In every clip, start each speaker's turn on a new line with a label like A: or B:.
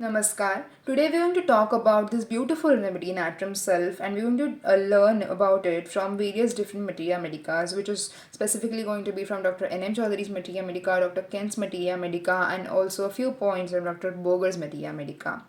A: Namaskar. Today we're going to talk about this beautiful remedy Natrum Sulph, and we're going to learn about it from various different Materia Medicas, which is specifically going to be from Dr. N.M. Choudhuri's Materia Medica, Dr. Kent's Materia Medica, and also a few points from Dr. Boger's Materia Medica.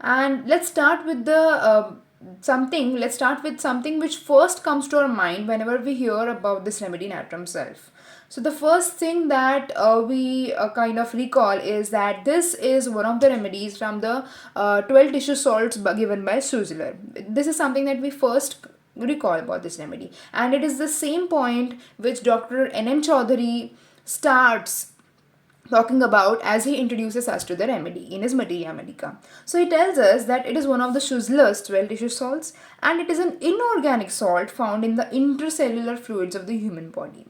A: And let's start with the something. Let's start with something which first comes to our mind whenever we hear about this remedy Natrum Sulph. So the first thing that we kind of recall is that this is one of the remedies from the 12 tissue salts given by Suzler. This is something that we first recall about this remedy, and it is the same point which Dr. N.M. Choudhuri starts talking about as he introduces us to the remedy in his Materia Medica. So he tells us that it is one of the Schussler's 12 tissue salts, and it is an inorganic salt found in the intercellular fluids of the human body.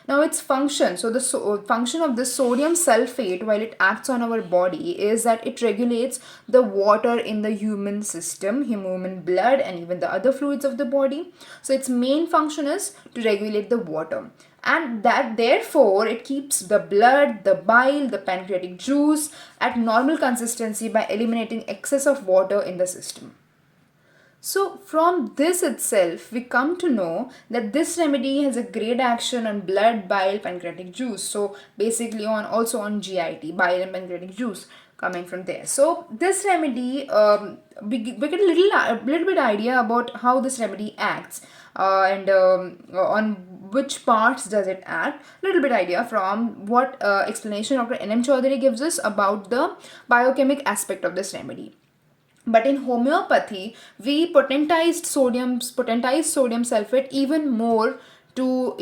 A: Now its function, so the function of the sodium sulfate while it acts on our body is that it regulates the water in the human system, human blood, and even the other fluids of the body. So its main function is to regulate the water, and that therefore it keeps the blood, the bile, the pancreatic juice at normal consistency by eliminating excess of water in the system. So from this itself, we come to know that this remedy has a great action on blood, bile, pancreatic juice. So basically also on GIT, bile and pancreatic juice coming from there. So this remedy, we get a little bit idea about how this remedy acts and on which parts does it act. Little bit idea from what explanation Dr. N.M. Choudhuri gives us about the biochemic aspect of this remedy. But in homeopathy, we potentized sodium sulfate even more to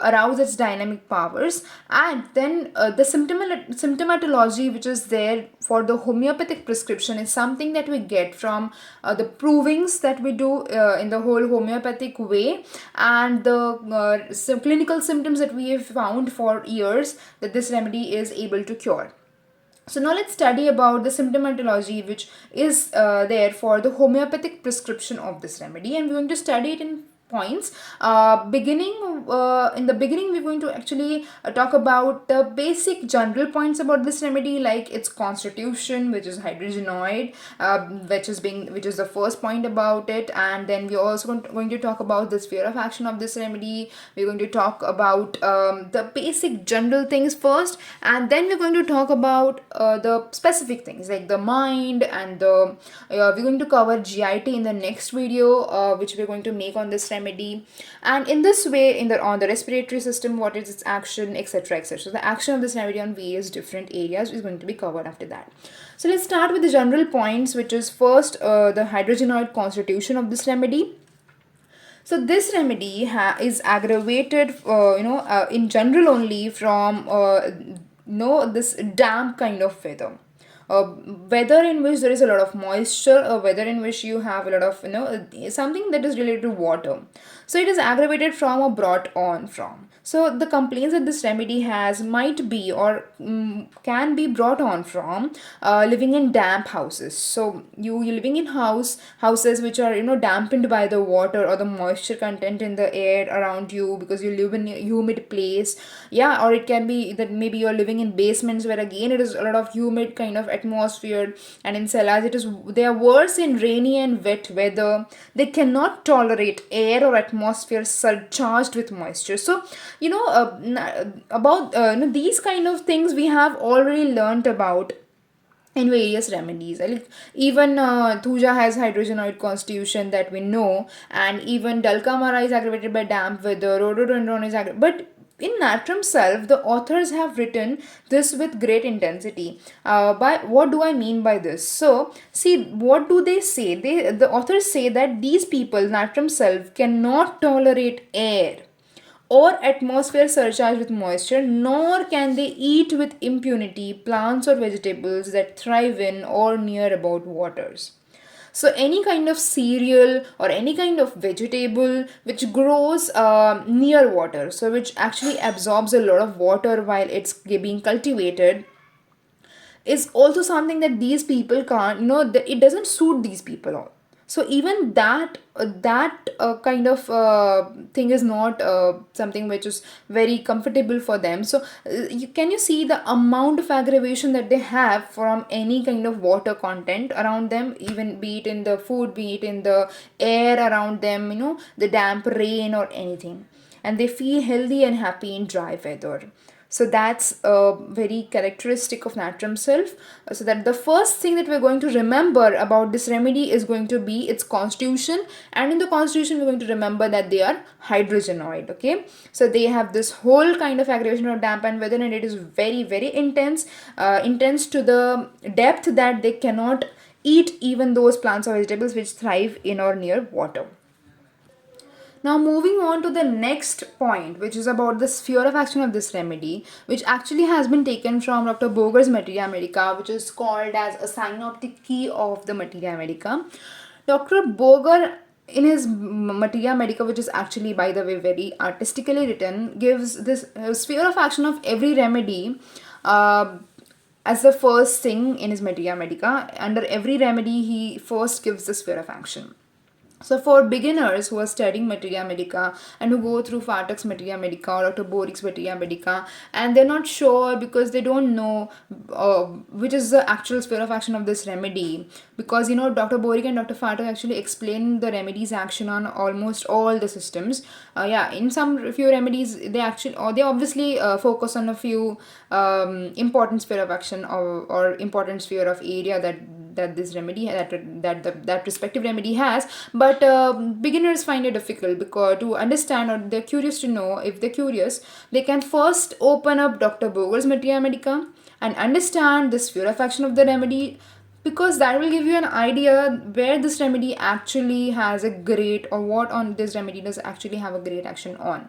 A: arouse its dynamic powers, and then the symptomatology which is there for the homeopathic prescription is something that we get from the provings that we do in the whole homeopathic way, and the clinical symptoms that we have found for years that this remedy is able to cure. So now let's study about the symptomatology which is there for the homeopathic prescription of this remedy, and we're going to study it in points. In the beginning, we're going to actually talk about the basic general points about this remedy, like its constitution, which is hydrogenoid, which is the first point about it, and then we're also going to talk about the sphere of action of this remedy. We're going to talk about the basic general things first, and then we're going to talk about the specific things like the mind, and we're going to cover GIT in the next video, which we're going to make on this remedy. And in this way, on the respiratory system, what is its action, etc., etc. So the action of this remedy on various different areas is going to be covered after that. So let's start with the general points, which is first the hydrogenoid constitution of this remedy. So this remedy is aggravated, in general only from this damp kind of weather. Weather in which there is a lot of moisture, or weather in which you have a lot of something that is related to water. So it is aggravated from or brought on from. So the complaints that this remedy has might be or can be brought on from living in damp houses. So you're living in houses which are dampened by the water or the moisture content in the air around you because you live in a humid place. Yeah, or it can be that maybe you're living in basements where again it is a lot of humid kind of atmosphere, and in cellars they are worse in rainy and wet weather. They cannot tolerate air or atmosphere surcharged with moisture. So about these kind of things we have already learnt about in various remedies. Like even Thuja has hydrogenoid constitution that we know, and even Dulcamara is aggravated by damp weather, rhododendron is aggravated. But in Natrum Sulph, the authors have written this with great intensity. By what do I mean by this? So, see, what do they say? The authors say that these people, Natrum Sulph, cannot tolerate air or atmosphere surcharged with moisture, nor can they eat with impunity plants or vegetables that thrive in or near about waters. So any kind of cereal or any kind of vegetable which grows near water, so which actually absorbs a lot of water while it's being cultivated, is also something that these people can't, it doesn't suit these people all. So even that kind of thing is not something which is very comfortable for them. So can you see the amount of aggravation that they have from any kind of water content around them, even be it in the food, be it in the air around them, the damp rain or anything, and they feel healthy and happy in dry weather. So that's very characteristic of Natrum Sulph. So that the first thing that we're going to remember about this remedy is going to be its constitution, and in the constitution we're going to remember that they are hydrogenoid. Okay, so they have this whole kind of aggravation of damp and weather, and it is very very intense, intense to the depth that they cannot eat even those plants or vegetables which thrive in or near water. Now moving on to the next point, which is about the sphere of action of this remedy, which actually has been taken from Dr. Boger's Materia Medica, which is called as a synoptic key of the Materia Medica. Dr. Boger, in his Materia Medica, which is actually, by the way, very artistically written, gives this sphere of action of every remedy as the first thing in his Materia Medica. Under every remedy, he first gives the sphere of action. So for beginners who are studying Materia Medica and who go through Fatak's Materia Medica or Dr. Borik's Materia Medica, and they're not sure because they don't know which is the actual sphere of action of this remedy, because Dr. Borik and Dr. Fatak actually explain the remedy's action on almost all the systems. In some few remedies they actually, or they obviously focus on a few important sphere of action or important sphere of area that this remedy that respective remedy has, but beginners find it difficult because to understand, or they're curious to know. If they're curious, they can first open up Dr. Boger's Materia Medica and understand the sphere of action of the remedy, because that will give you an idea where this remedy actually has a great, or what on this remedy does actually have a great action on.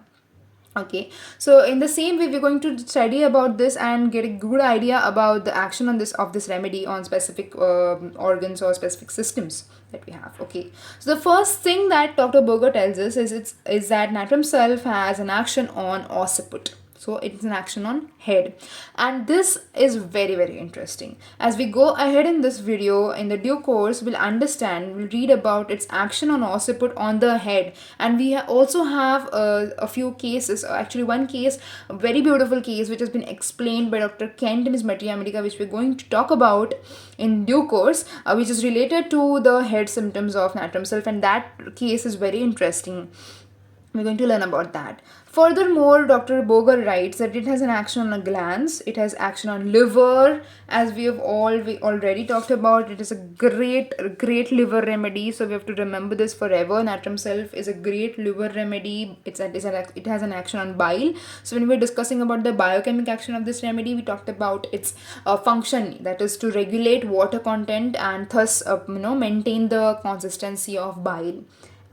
A: Okay, so in the same way we're going to study about this and get a good idea about the action on this remedy on specific organs or specific systems that we have. Okay, so the first thing that Dr. Boger tells us is that Natrum Sulph has an action on occiput. So it's an action on head, and this is very very interesting. As we go ahead in this video, in the due course, we'll read about its action on occiput on the head, and we also have a few cases, actually one case, a very beautiful case which has been explained by Dr. Kent in his Materia Medica, which we're going to talk about in due course, which is related to the head symptoms of Natrum Sulph, and that case is very interesting. We're going to learn about that. Furthermore, Dr. Boger writes that it has an action on a glands, it has action on liver, as we already talked about. It is a great liver remedy, so we have to remember this forever. Natrum Sulph is a great liver remedy. It has an action on bile. So when we were discussing about the biochemical action of this remedy, we talked about its function, that is to regulate water content and thus maintain the consistency of bile.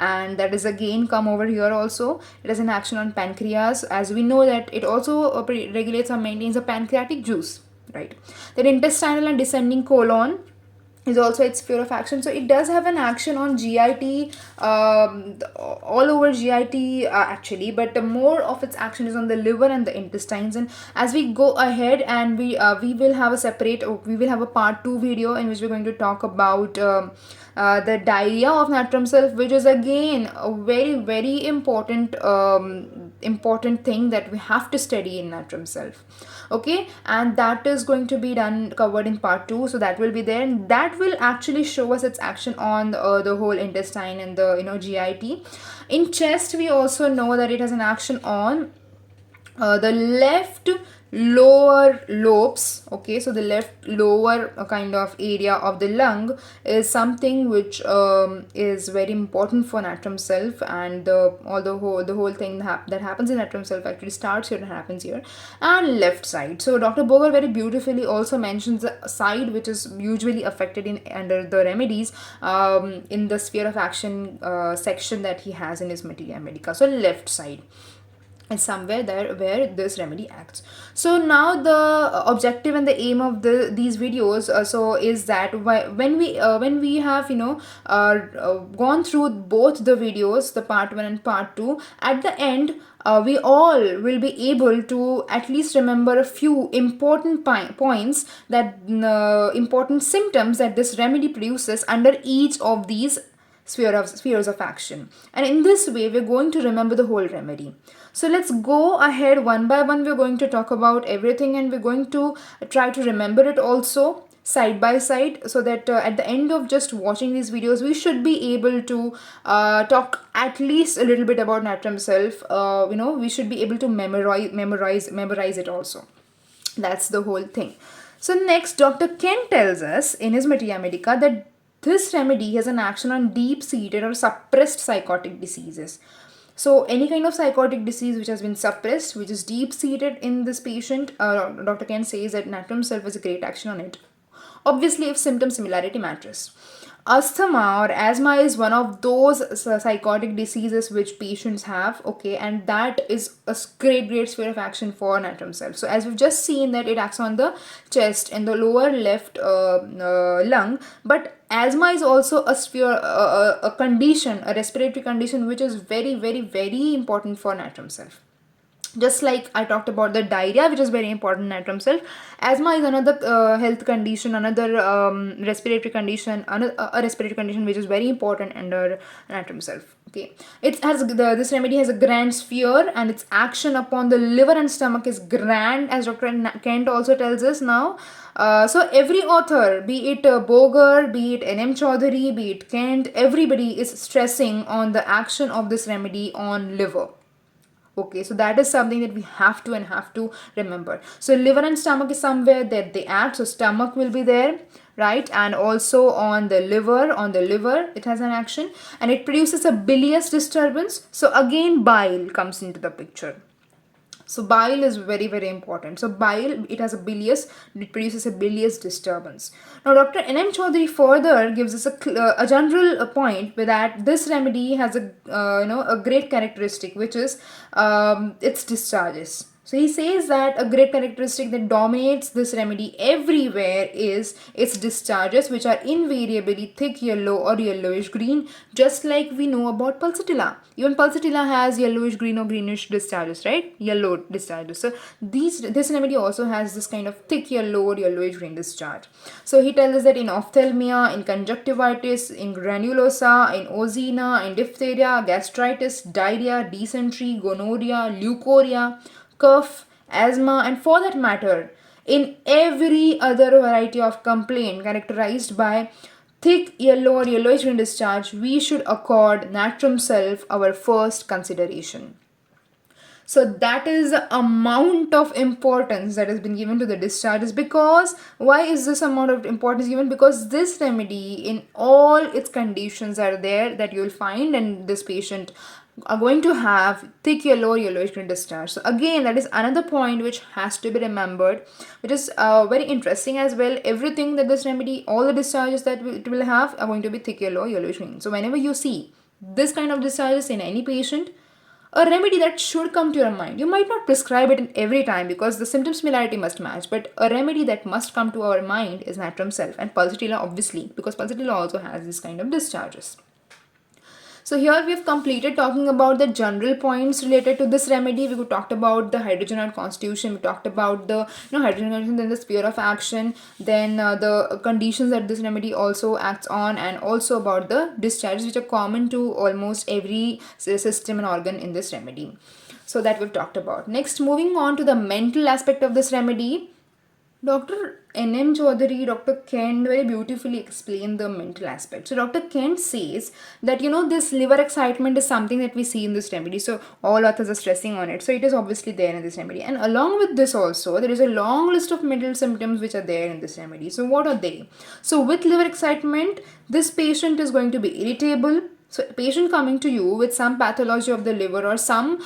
A: And that is again come over here also. It has an action on pancreas, as we know that it also regulates or maintains a pancreatic juice, right? Then intestinal and descending colon is also its sphere of action. So it does have an action on GIT, all over GIT actually, but more of its action is on the liver and the intestines. And as we go ahead, and we will have a part 2 video in which we're going to talk about the diarrhea of Natrum Sulph, which is again a very very important thing that we have to study in Natrum Sulph. Okay, and that is going to be covered in part 2, so that will be there, and that will actually show us its action on the whole intestine and the GIT. In chest, we also know that it has an action on the left lower lobes. Okay, so the left lower kind of area of the lung is something which is very important for Natrum Sulph, and the whole thing that happens in Natrum Sulph actually starts here and happens here. And left side, so Dr. Boger very beautifully also mentions the side which is usually affected under the remedies in the sphere of action section that he has in his Materia Medica. So left side is somewhere there where this remedy acts. So now the objective and the aim of these videos is that when we have gone through both the videos, the part 1 and part 2, at the end we all will be able to at least remember a few important points, that important symptoms that this remedy produces under each of these spheres of action. And in this way, we're going to remember the whole remedy. So let's go ahead one by one. We're going to talk about everything, and we're going to try to remember it also side by side, so that at the end of just watching these videos, we should be able to talk at least a little bit about Natrum Sulph. We should be able to memorize it also. That's the whole thing. So next, Dr. Ken tells us in his Materia Medica that this remedy has an action on deep-seated or suppressed psychotic diseases. So any kind of psychotic disease which has been suppressed, which is deep-seated in this patient, Dr. Ken says that Natrum Sulph has a great action on it. Obviously, if symptom similarity matters. Asthma or asthma is one of those psychotic diseases which patients have, okay, and that is a great sphere of action for Natrum Sulph. So as we've just seen that it acts on the chest and the lower left lung, but asthma is also a sphere, a condition, a respiratory condition which is very important for Natrum Sulph. Just like I talked about the diarrhea, which is very important in Natrum Sulph, asthma is another health condition, another respiratory condition, a respiratory condition which is very important under Natrum Sulph. Okay, this remedy has a grand sphere, and its action upon the liver and stomach is grand, as Dr. Kent also tells us now. So every author, be it Boger, be it N.M. Choudhuri, be it Kent, everybody is stressing on the action of this remedy on liver. Okay, so that is something that we have to remember. So liver and stomach is somewhere that they act. So stomach will be there, right? And also on the liver, it has an action, and it produces a bilious disturbance. So again, bile comes into the picture. So bile is very important. So bile, it produces a bilious disturbance. Now Dr. N.M. Choudhuri further gives us a general point with that this remedy has a great characteristic, which is its discharges. So he says that a great characteristic that dominates this remedy everywhere is its discharges, which are invariably thick yellow or yellowish green, just like we know about pulsatilla. Even pulsatilla has yellowish green or greenish discharges, right? Yellow discharges. So this remedy also has this kind of thick yellow or yellowish green discharge. So he tells us that in ophthalmia, in conjunctivitis, in granulosa, in ozena, in diphtheria, gastritis, diarrhea, dysentery, gonorrhea, leukorrhea, cough, asthma, and for that matter, in every other variety of complaint characterized by thick yellow or yellowish green discharge, we should accord Natrum Sulph our first consideration. So that is the amount of importance that has been given to the discharges. Because why is this amount of importance given? Because this remedy in all its conditions are there that you will find, and this patient are going to have thick yellow or yellowish green discharge. So again, that is another point which has to be remembered, which is very interesting as well. Everything that this remedy, all the discharges that it will have are going to be thick yellow or yellowish green. So whenever you see this kind of discharges in any patient, a remedy that should come to your mind. You might not prescribe it every time because the symptom similarity must match, but a remedy that must come to our mind is Natrum Sulph and pulsatilla, obviously, because pulsatilla also has this kind of discharges. So here we have completed talking about the general points related to this remedy. We talked about the hydrogen ion constitution. We talked about the hydrogen ion, then the sphere of action, then the conditions that this remedy also acts on, and also about the discharges which are common to almost every system and organ in this remedy. So that we've talked about. Next, moving on to the mental aspect of this remedy. Dr. N.M. Choudhuri, Dr. Kent very beautifully explained the mental aspect. So Dr. Kent says that this liver excitement is something that we see in this remedy. So all authors are stressing on it. So it is obviously there in this remedy. And along with this also, there is a long list of mental symptoms which are there in this remedy. So what are they? So with liver excitement, this patient is going to be irritable. So a patient coming to you with some pathology of the liver or some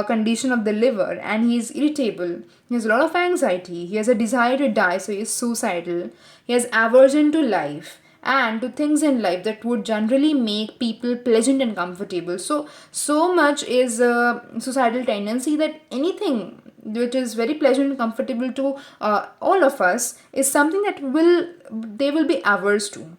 A: condition of the liver, and he is irritable, he has a lot of anxiety, he has a desire to die, so he is suicidal, he has aversion to life and to things in life that would generally make people pleasant and comfortable. So much is a suicidal tendency that anything which is very pleasant and comfortable to all of us is something that they will be averse to.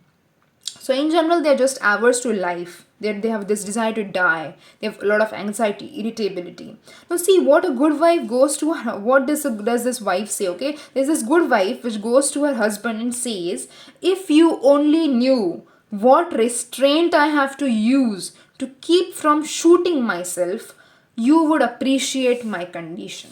A: So in general, they are just averse to life. They have this desire to die. They have a lot of anxiety, irritability. Now see what a good wife goes to her. What does this wife say? Okay, there's this good wife which goes to her husband and says, if you only knew what restraint I have to use to keep from shooting myself, you would appreciate my condition.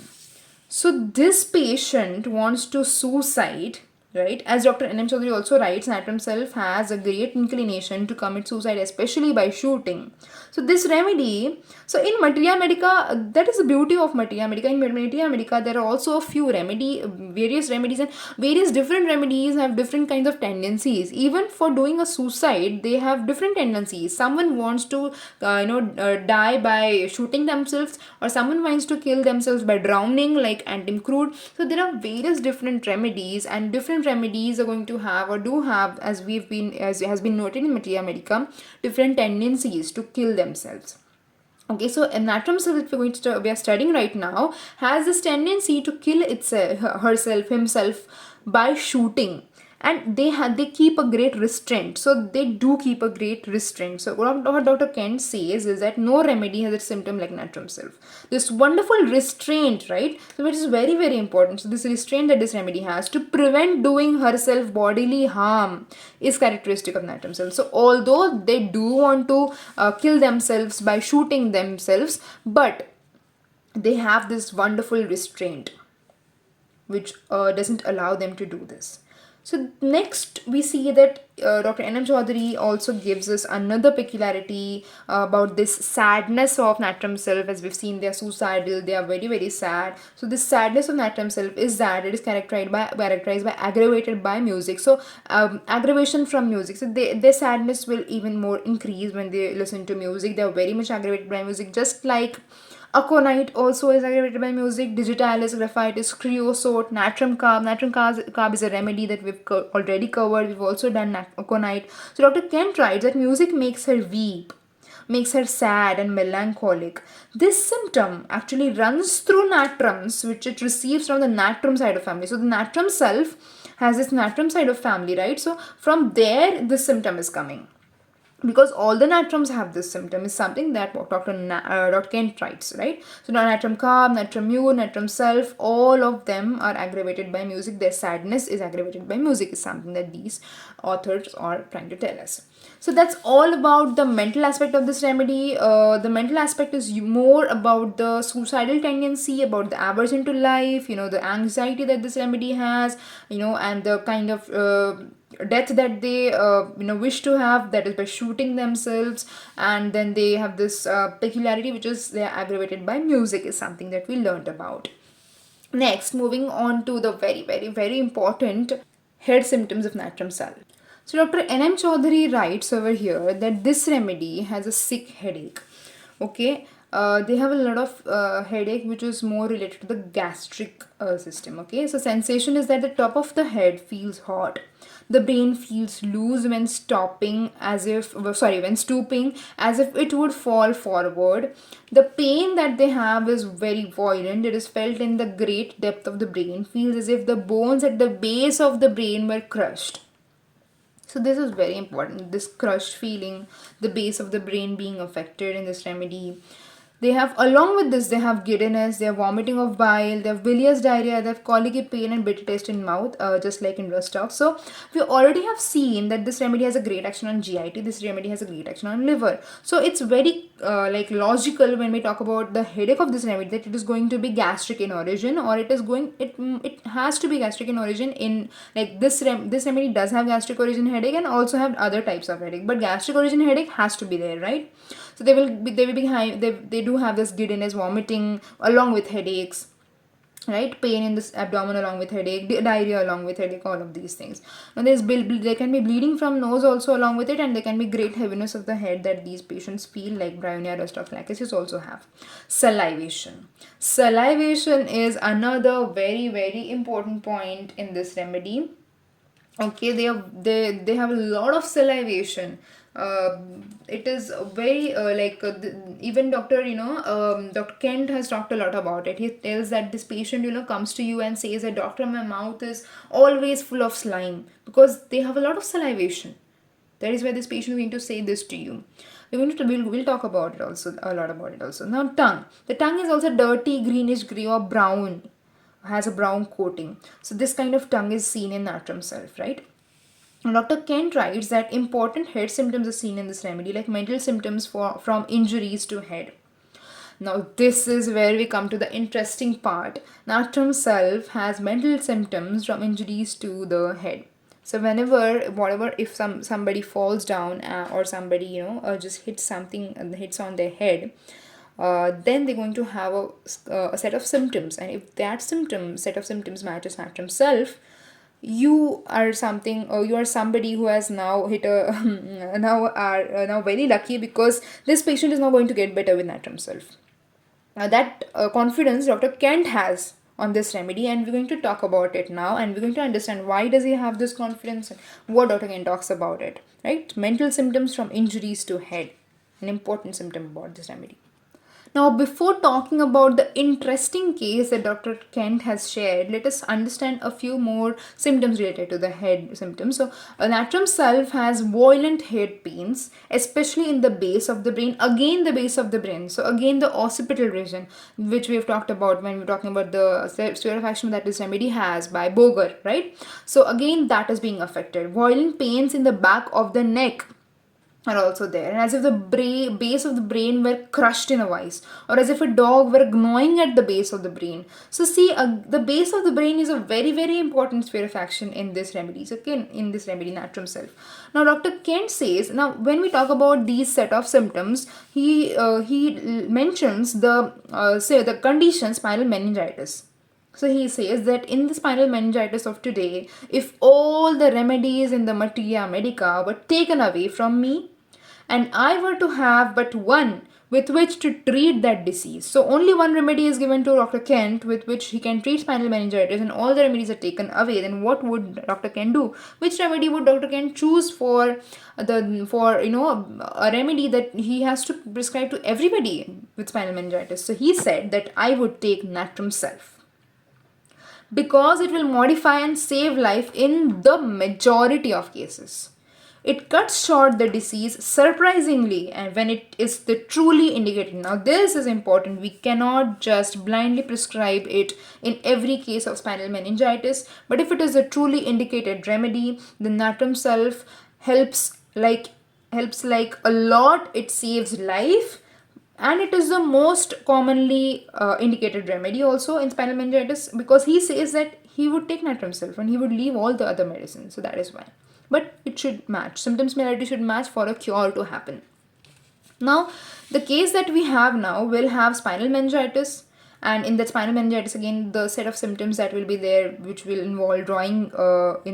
A: So this patient wants to suicide, right? As Dr. N.M. Choudhuri also writes, Natrum Sulph has a great inclination to commit suicide, especially by shooting. So this remedy, so in Materia Medica, that is the beauty of Materia Medica. In Materia Medica, there are also a few various remedies, and various different remedies have different kinds of tendencies. Even for doing a suicide, they have different tendencies. Someone wants to, die by shooting themselves, or someone wants to kill themselves by drowning, like Antim Crude. So there are various different remedies, and different remedies are going to have, or do have, as has been noted in Materia Medica, different tendencies to kill themselves. Okay, so a Natrum Sulph that we are studying right now has this tendency to kill himself by shooting, and they keep a great restraint. So they do keep a great restraint. So what Dr. Kent says is that no remedy has a symptom like Natrum Sulph. This wonderful restraint, right? So which is very, very important. So this restraint that this remedy has to prevent doing herself bodily harm is characteristic of Natrum Sulph. So although they do want to kill themselves by shooting themselves, but they have this wonderful restraint which doesn't allow them to do this. So next we see that Dr. N.M. Choudhuri also gives us another peculiarity about this sadness of Natrum Sulph. As we've seen, they are suicidal, they are very, very sad. So this sadness of Natrum Sulph is that it is characterized by aggravated by music. So aggravation from music. So their sadness will even more increase when they listen to music. They are very much aggravated by music, just like aconite also is aggravated by music, digitalis, graphitis, creosote, natrum carb. Natrum carb is a remedy that we've already covered. We've also done aconite. So Dr. Kent writes that music makes her weep, makes her sad and melancholic. This symptom actually runs through natrums, which it receives from the natrum side of family. So the Natrum Sulph has this natrum side of family, right? So from there, this symptom is coming, because all the natrums have this symptom, is something that Dr. Kent writes, right? So natrum carb, natrum mu, natrum sulph, all of them are aggravated by music. Their sadness is aggravated by music, is something that these authors are trying to tell us. So that's all about the mental aspect of this remedy. The mental aspect is more about the suicidal tendency, about the aversion to life, the anxiety that this remedy has, and the kind of death that they wish to have, that is by shooting themselves. And then they have this peculiarity, which is they are aggravated by music, is something that we learned about. Next, moving on to the very, very, very important head symptoms of Natrum Sulph. So Dr. N.M. Choudhuri writes over here that this remedy has a sick headache. Okay, they have a lot of headache, which is more related to the gastric system. Okay, so sensation is that the top of the head feels hot. The brain feels loose when stooping, as if it would fall forward. The pain that they have is very violent. It is felt in the great depth of the brain. Feels as if the bones at the base of the brain were crushed. So this is very important, this crushed feeling, the base of the brain being affected in this remedy. They have, along with this, they have giddiness, they have vomiting of bile, they have bilious diarrhea, they have colicky pain and bitter taste in mouth, just like in Rostov. So we already have seen that this remedy has a great action on GIT, this remedy has a great action on liver. So it's very logical when we talk about the headache of this remedy that it is going to be gastric in origin, or it has to be gastric in origin. In like this remedy does have gastric origin headache and also have other types of headache, but gastric origin headache has to be there, right? So they will be high. They do have this giddiness, vomiting along with headaches, right? Pain in this abdomen along with headache, diarrhea along with headache, all of these things. And there can be bleeding from nose also along with it, and there can be great heaviness of the head that these patients feel, like bryonia rostophlacesis also have. Salivation. Salivation is another very, very important point in this remedy. Okay, they have a lot of salivation. It is very even Dr. Kent has talked a lot about it. He tells that this patient comes to you and says that, doctor, my mouth is always full of slime, because they have a lot of salivation. That is why this patient is going to say this to you. We'll talk about it also, a lot about it also. Now, tongue. The tongue is also dirty, greenish grey or brown, has a brown coating. So this kind of tongue is seen in Natrum Sulph, right? Dr. Kent writes that important head symptoms are seen in this remedy, like mental symptoms from injuries to head. Now, this is where we come to the interesting part. Natrum Sulph has mental symptoms from injuries to the head. So whatever, if somebody falls down, or somebody just hits something and hits on their head, then they're going to have a set of symptoms, and if that set of symptoms matches Natrum Sulph, you are something, or you are somebody who has now hit a now very lucky, because this patient is now going to get better with Natrum Sulph. That confidence Dr. Kent has on this remedy, and we're going to talk about it now, and we're going to understand why does he have this confidence and what Dr. Kent talks about it. Right? Mental symptoms from injuries to head, an important symptom about this remedy. Now, before talking about the interesting case that Dr. Kent has shared, let us understand a few more symptoms related to the head symptoms. So, Natrum Sulph has violent head pains, especially in the base of the brain. Again, the base of the brain. So, again, the occipital region, which we have talked about when we were talking about the sphere of action that this remedy has by Boger, right? So, again, that is being affected. Violent pains in the back of the neck are also there, and as if the base of the brain were crushed in a vice, or as if a dog were gnawing at the base of the brain. So see, the base of the brain is a very, very important sphere of action in this remedy. So again, in this remedy, Natrum Sulph. Now Dr. Kent says, now when we talk about these set of symptoms, he mentions the condition spinal meningitis. So he says that in the spinal meningitis of today, if all the remedies in the Materia Medica were taken away from me, and I were to have but one with which to treat that disease. So only one remedy is given to Dr. Kent with which he can treat spinal meningitis, and all the remedies are taken away. Then what would Dr. Kent do? Which remedy would Dr. Kent choose for a remedy that he has to prescribe to everybody with spinal meningitis? So he said that I would take Natrum Sulph, because it will modify and save life in the majority of cases. It cuts short the disease surprisingly, and when it is the truly indicated. Now this is important. We cannot just blindly prescribe it in every case of spinal meningitis, but if it is a truly indicated remedy, the Natrum Sulph helps like a lot. It saves life, and it is the most commonly indicated remedy also in spinal meningitis, because he says that he would take Natrum Sulph and he would leave all the other medicines. So that is why. But it should match. Symptom similarity should match for a cure to happen. Now, the case that we have now will have spinal meningitis, and in that spinal meningitis, again, the set of symptoms that will be there, which will involve drawing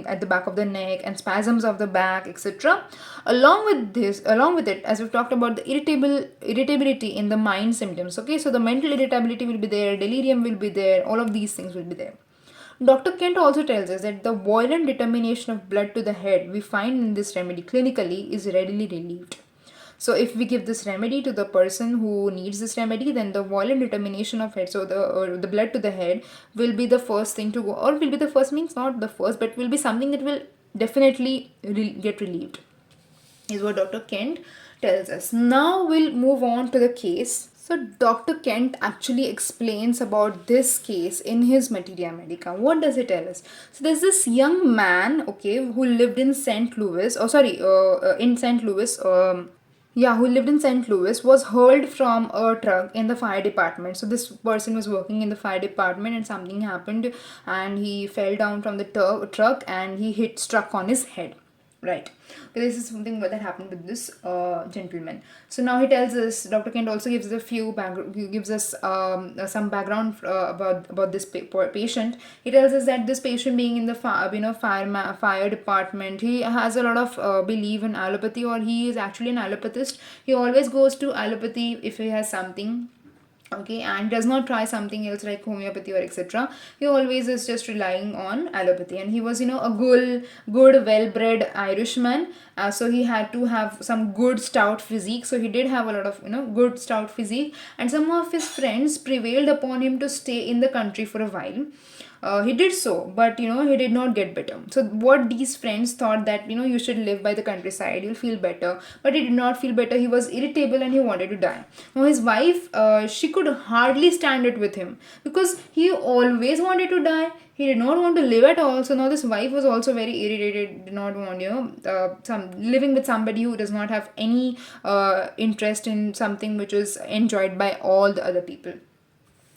A: at the back of the neck and spasms of the back, etc. Along with it, as we've talked about, the irritability in the mind symptoms. Okay, so the mental irritability will be there, delirium will be there, all of these things will be there. Dr. Kent also tells us that the violent determination of blood to the head we find in this remedy clinically is readily relieved. So if we give this remedy to the person who needs this remedy, then the violent determination of head, so the blood to the head will be the first thing to go, or will be the first, means not the first, but will be something that will definitely get relieved, is what Dr. Kent tells us. Now we'll move on to the case. So Dr. Kent actually explains about this case in his Materia Medica. What does it tell us? So there's this young man, okay, who lived in St. Louis, who lived in St. Louis, was hurled from a truck in the fire department. So this person was working in the fire department, and something happened, and he fell down from the truck, and he struck on his head. Right. Okay, this is something that happened with this gentleman. So now he tells us, Dr. Kent also gives some background about this patient. He tells us that this patient, being in the fire department, he has a lot of belief in allopathy, or he is actually an allopathist. He always goes to allopathy if he has something, okay, and does not try something else like homeopathy or etc. He always is just relying on allopathy, and he was a good well-bred Irishman, so he had to have some good stout physique. So he did have a lot of good stout physique, and some of his friends prevailed upon him to stay in the country for a while. He did so, but he did not get better. So what these friends thought that you should live by the countryside, you'll feel better, but he did not feel better. He was irritable and he wanted to die. Now his wife, she could hardly stand it with him because he always wanted to die. He did not want to live at all. So now this wife was also very irritated, did not want some living with somebody who does not have any interest in something which is enjoyed by all the other people.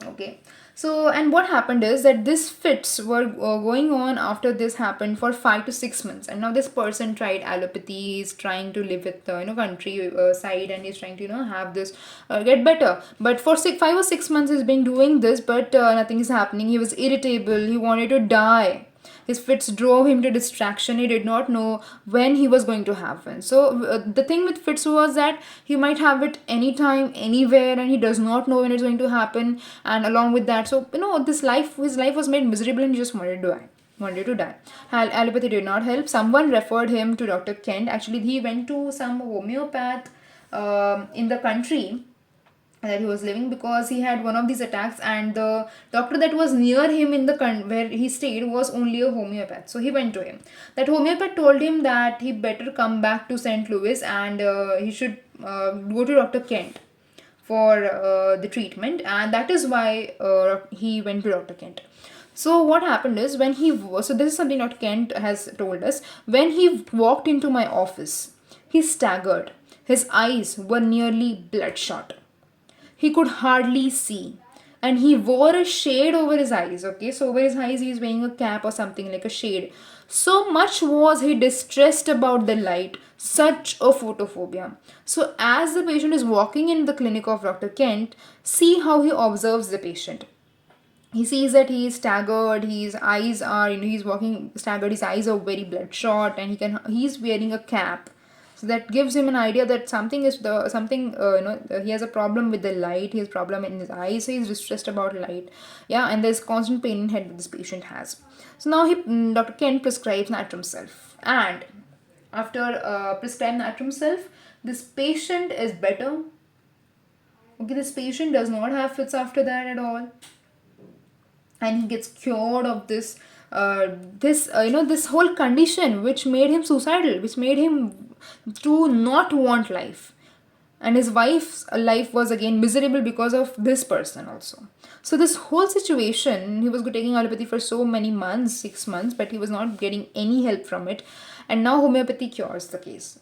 A: Okay. So, and what happened is that these fits were going on after this happened for 5 to 6 months, and now this person tried allopathy. He's trying to live with country side, and he's trying to have this get better. But for 5 or 6 months, he's been doing this, but nothing is happening. He was irritable. He wanted to die. His fits drove him to distraction. He did not know when he was going to have one. So the thing with fits was that he might have it anytime, anywhere, and he does not know when it's going to happen. And along with that, so his life was made miserable, and he just wanted to die. Allopathy did not help. Someone referred him to Dr. Kent. Actually, he went to some homeopath in the country that he was living, because he had one of these attacks, and the doctor that was near him in the where he stayed was only a homeopath. So he went to him. That homeopath told him that he better come back to St. Louis, and he should go to Dr. Kent for the treatment, and that is why he went to Dr. Kent. So what happened is, so this is something Dr. Kent has told us. When he walked into my office, he staggered. His eyes were nearly bloodshot. He could hardly see, and he wore a shade over his eyes. Okay, so over his eyes he's wearing a cap or something like a shade. So much was he distressed about the light, such a photophobia. So as the patient is walking in the clinic of Dr. Kent, see how he observes the patient. He sees that he is staggered, his eyes are, he's walking staggered, his eyes are very bloodshot, and he's wearing a cap. So that gives him an idea that he has a problem with the light. He has problem in his eyes. So he's distressed about light. Yeah, and there's constant pain in head that this patient has. So now Dr. Kent prescribes Natrum Sulph, and after prescribing Natrum Sulph, this patient is better. Okay, this patient does not have fits after that at all, and he gets cured of this this whole condition which made him suicidal, which made him to not want life. And his wife's life was again miserable because of this person also. So this whole situation, he was taking allopathy for so many months, 6 months, but he was not getting any help from it. And now homeopathy cures the case.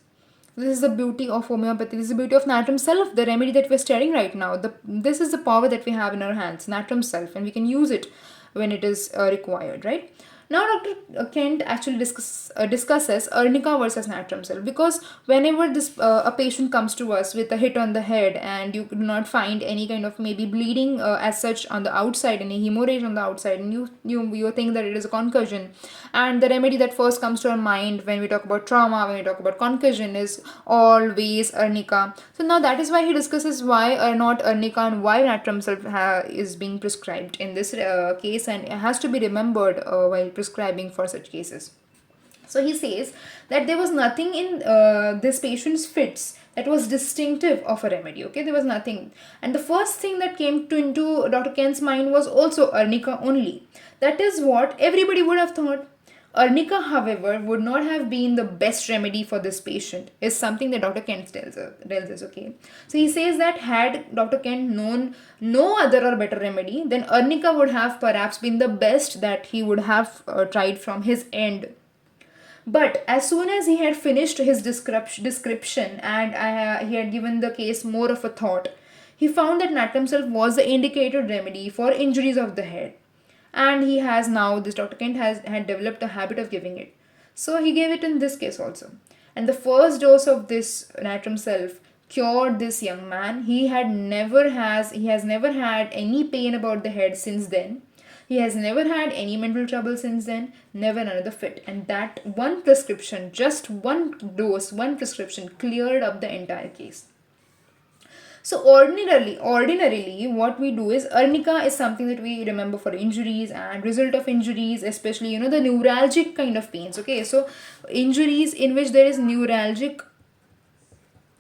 A: This is the beauty of homeopathy. This is the beauty of Natrum Sulph, the remedy that we're studying right now. This is the power that we have in our hands, Natrum Sulph, and we can use it when it is required, right? Now Dr. Kent actually discusses arnica versus Natrum Sulph, because whenever a patient comes to us with a hit on the head, and you could not find any kind of maybe bleeding as such on the outside, any hemorrhage on the outside, and you think that it is a concussion, and the remedy that first comes to our mind when we talk about trauma, when we talk about concussion, is always arnica. So now that is why he discusses why are not arnica and why Natrum Sulph is being prescribed in this case, and it has to be remembered while prescribing for such cases. So he says that there was nothing in this patient's fits that was distinctive of a remedy. Okay, there was nothing, and the first thing that came into Dr. Kent's mind was also arnica only. That is what everybody would have thought. Arnica, however, would not have been the best remedy for this patient, is something that Dr. Kent tells us, okay. So he says that had Dr. Kent known no other or better remedy, then arnica would have perhaps been the best that he would have tried from his end. But as soon as he had finished his description, and he had given the case more of a thought, he found that Natrum Sulph was the indicated remedy for injuries of the head. And he has now, this Dr. Kent had developed a habit of giving it. So he gave it in this case also. And the first dose of this Natrum Sulph cured this young man. He has never had any pain about the head since then. He has never had any mental trouble since then, never another fit. And that one prescription, just one dose, one prescription cleared up the entire case. So ordinarily, what we do is, arnica is something that we remember for injuries and result of injuries, especially, the neuralgic kind of pains. Okay, so injuries in which there is neuralgic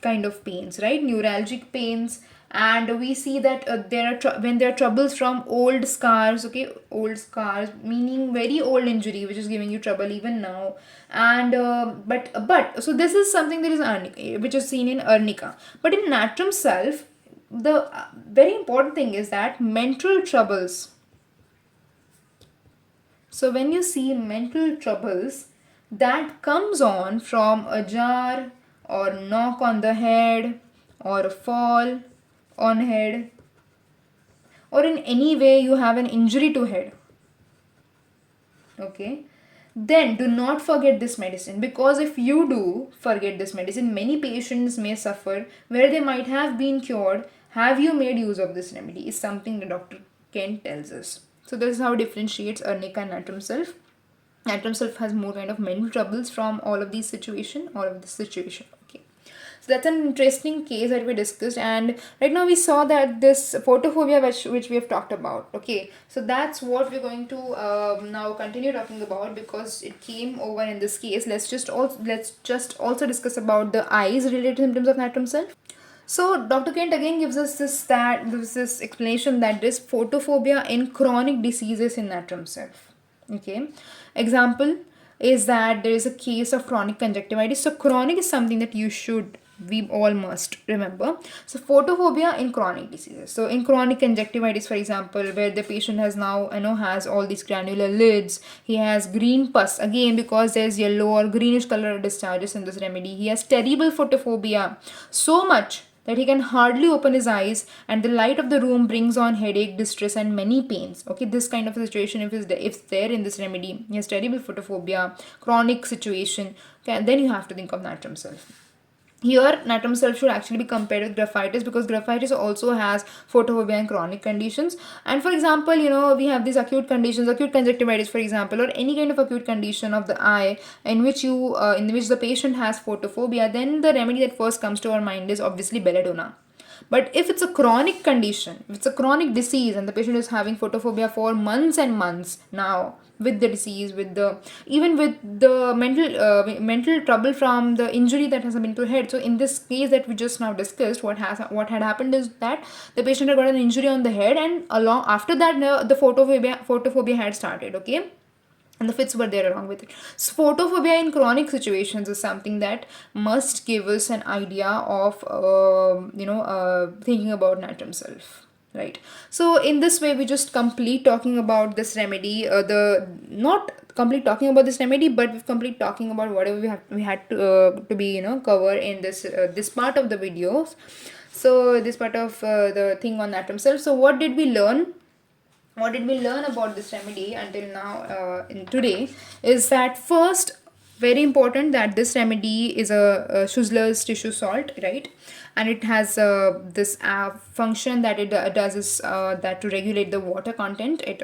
A: kind of pains, right? Neuralgic pains, and we see that when there are troubles from old scars, okay, old scars meaning very old injury which is giving you trouble even now. And but so this is something that is which is seen in arnica. But in Natrum Sulph, the very important thing is that mental troubles. So when you see mental troubles that comes on from a jar or knock on the head or a fall on head, or in any way you have an injury to head, okay, then do not forget this medicine, because if you do forget this medicine, many patients may suffer where they might have been cured. Have you made use of this remedy is something the Dr. Kent tells us. So this is how differentiates arnica and Natrum Sulph. Natrum Sulph has more kind of mental troubles from all of this situation. Okay. So that's an interesting case that we discussed, and right now we saw that this photophobia which we have talked about. Okay, so that's what we're going to now continue talking about, because it came over in this case. Let's just also discuss about the eyes related symptoms of Natrum Sulph. So Dr. Kent again gives us this explanation that this photophobia in chronic diseases in Natrum Sulph. Okay, example is that there is a case of chronic conjunctivitis. So chronic is something that we all must remember. So photophobia in chronic diseases. So in chronic conjunctivitis, for example, where the patient has now has all these granular lids, he has green pus again because there's yellow or greenish color discharges in this remedy. He has terrible photophobia, so much that he can hardly open his eyes, and the light of the room brings on headache, distress, and many pains. Okay, this kind of a situation, if it's there in this remedy, he has terrible photophobia, chronic situation, okay, then you have to think of Natrum Sulph. Here, Natrum Sulph should actually be compared with graphitis, because graphitis also has photophobia and chronic conditions. And for example, we have these acute conditions, acute conjunctivitis, for example, or any kind of acute condition of the eye in which the patient has photophobia. Then the remedy that first comes to our mind is obviously belladonna. But if it's a chronic condition, if it's a chronic disease and the patient is having photophobia for months and months now, with the disease, even with the mental trouble from the injury that has been to head. So in this case that we just now discussed, what had happened is that the patient had got an injury on the head, and along after that the photophobia had started. Okay, and the fits were there along with it. So photophobia in chronic situations is something that must give us an idea of thinking about Natrum Sulph, right? So in this way we just complete talking about this remedy, the not complete talking about this remedy, but we've complete talking about whatever we had to be cover in this part of the videos. So this part of the thing on Natrum Sulph. So what did we learn about this remedy until now in today is that, first, very important, that this remedy is a Schussler's tissue salt, right? And it has this function that it does is that to regulate the water content. It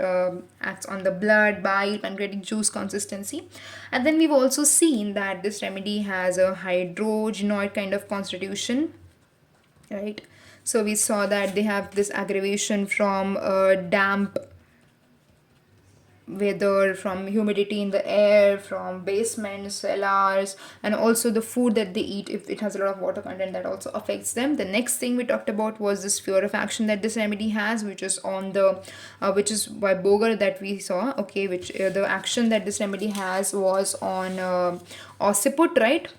A: acts on the blood, bile, pancreatic juice consistency. And then we've also seen that this remedy has a hydrogenoid kind of constitution, right? So we saw that they have this aggravation from damp weather, from humidity in the air, from basements, cellars, and also the food that they eat. If it has a lot of water content, that also affects them. The next thing we talked about was the sphere of action that this remedy has, which is which is by Boger that we saw. Okay, which the action that this remedy has was on occiput, right?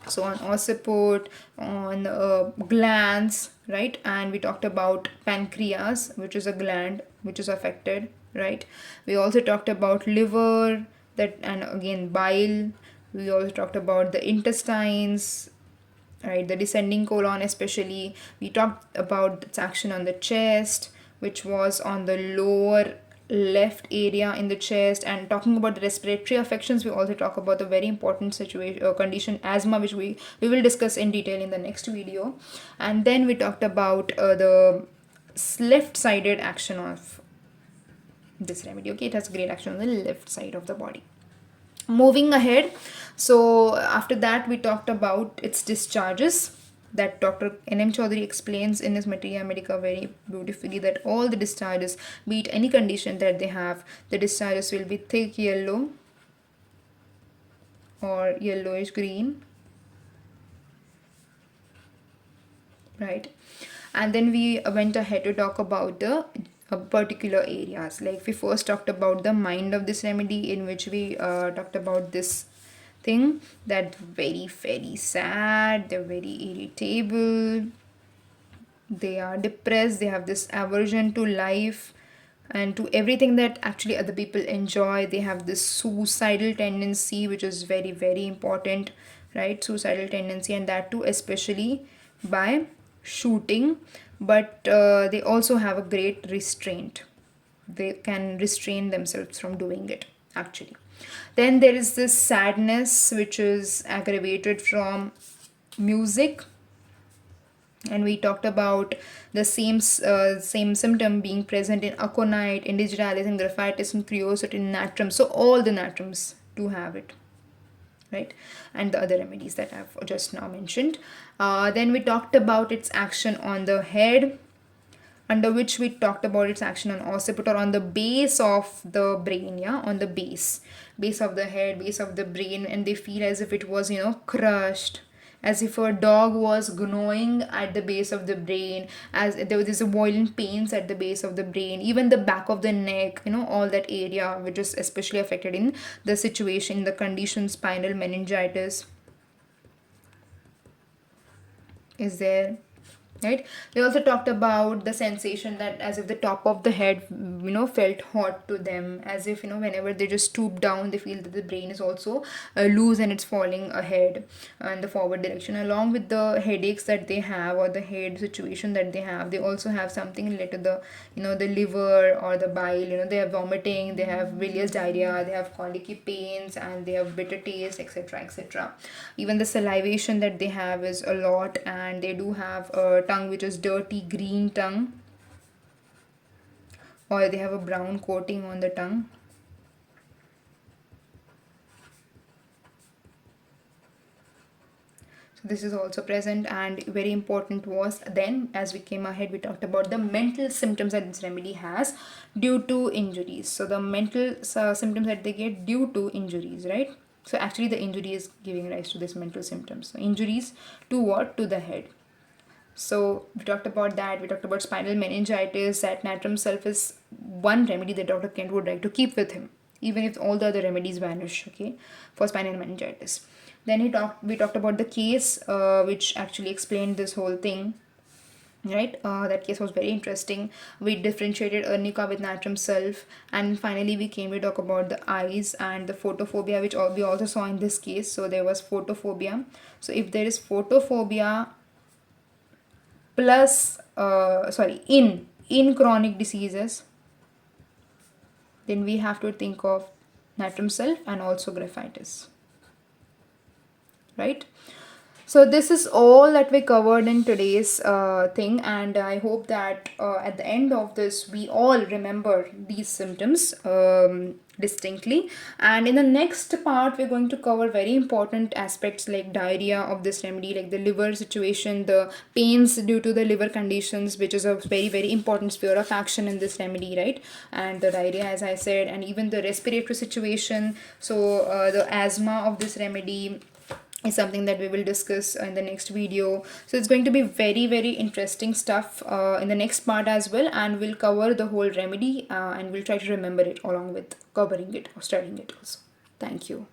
A: So on occiput, on glands, right? And we talked about pancreas, which is a gland which is affected, right? We also talked about liver, that, and again bile. We also talked about the intestines, right? The descending colon especially. We talked about its action on the chest, which was on the lower left area in the chest. And talking about the respiratory affections, we also talk about the very important condition, asthma, which we will discuss in detail in the next video. And then we talked about the left-sided action of this remedy. Okay, it has great action on the left side of the body. Moving ahead, so after that we talked about its discharges, that Dr. N.M. Choudhuri explains in his Materia Medica very beautifully, that all the discharges, be it any condition that they have, the discharges will be thick yellow or yellowish green, right? and then we went ahead to talk about the particular areas. Like we first talked about the mind of this remedy, in which we talked about this thing that very very sad, they're very irritable, they are depressed, they have this aversion to life and to everything that actually other people enjoy. They have this suicidal tendency, which is very very important, right? Suicidal tendency, and that too especially by shooting. But they also have a great restraint, they can restrain themselves from doing it actually. Then there is this sadness which is aggravated from music, and we talked about the same symptom being present in aconite, indigitalis, and graphitis, and creosote, in natrum. So all the natrums do have it, right? And the other remedies that I've just now mentioned. Then we talked about its action on the head, under which we talked about its action on occiput, or on the base of the brain, yeah, on the base of the head, base of the brain, and they feel as if it was, crushed, as if a dog was gnawing at the base of the brain, as there was a violent pains at the base of the brain, even the back of the neck, all that area which is especially affected in the situation, the condition spinal meningitis is there, right? They also talked about the sensation that as if the top of the head felt hot to them, as if whenever they just stoop down, they feel that the brain is also loose and it's falling ahead in the forward direction. Along with the headaches that they have, or the head situation that they have, they also have something related to the the liver or the bile. They have vomiting, they have bilious diarrhea, they have colicky pains, and they have bitter taste, etc., etc. Even the salivation that they have is a lot, and they do have a tongue which is dirty green tongue, or they have a brown coating on the tongue. So this is also present, and very important was, then as we came ahead, we talked about the mental symptoms that this remedy has due to injuries. So the mental symptoms that they get due to injuries, right? So actually the injury is giving rise to this mental symptoms. So injuries to what? To the head. So we talked about that. We talked about spinal meningitis, that Natrum Sulph is one remedy that Dr. Kent would like to keep with him, even if all the other remedies vanish, okay, for spinal meningitis. Then we talked about the case which actually explained this whole thing, right? That case was very interesting. We differentiated arnica with Natrum Sulph, and finally we came to talk about the eyes and the photophobia, which we also saw in this case. So there was photophobia. So if there is photophobia plus in chronic diseases, then we have to think of Natrum Sulph and also graphitis, right? So this is all that we covered in today's thing, and I hope that at the end of this we all remember these symptoms distinctly. And in the next part we're going to cover very important aspects like diarrhea of this remedy, like the liver situation, the pains due to the liver conditions, which is a very very important sphere of action in this remedy, right? And the diarrhea, as I said, and even the respiratory situation. So the asthma of this remedy is something that we will discuss in the next video. So it's going to be very very interesting stuff in the next part as well, and we'll cover the whole remedy and we'll try to remember it along with covering it or studying it also. Thank you.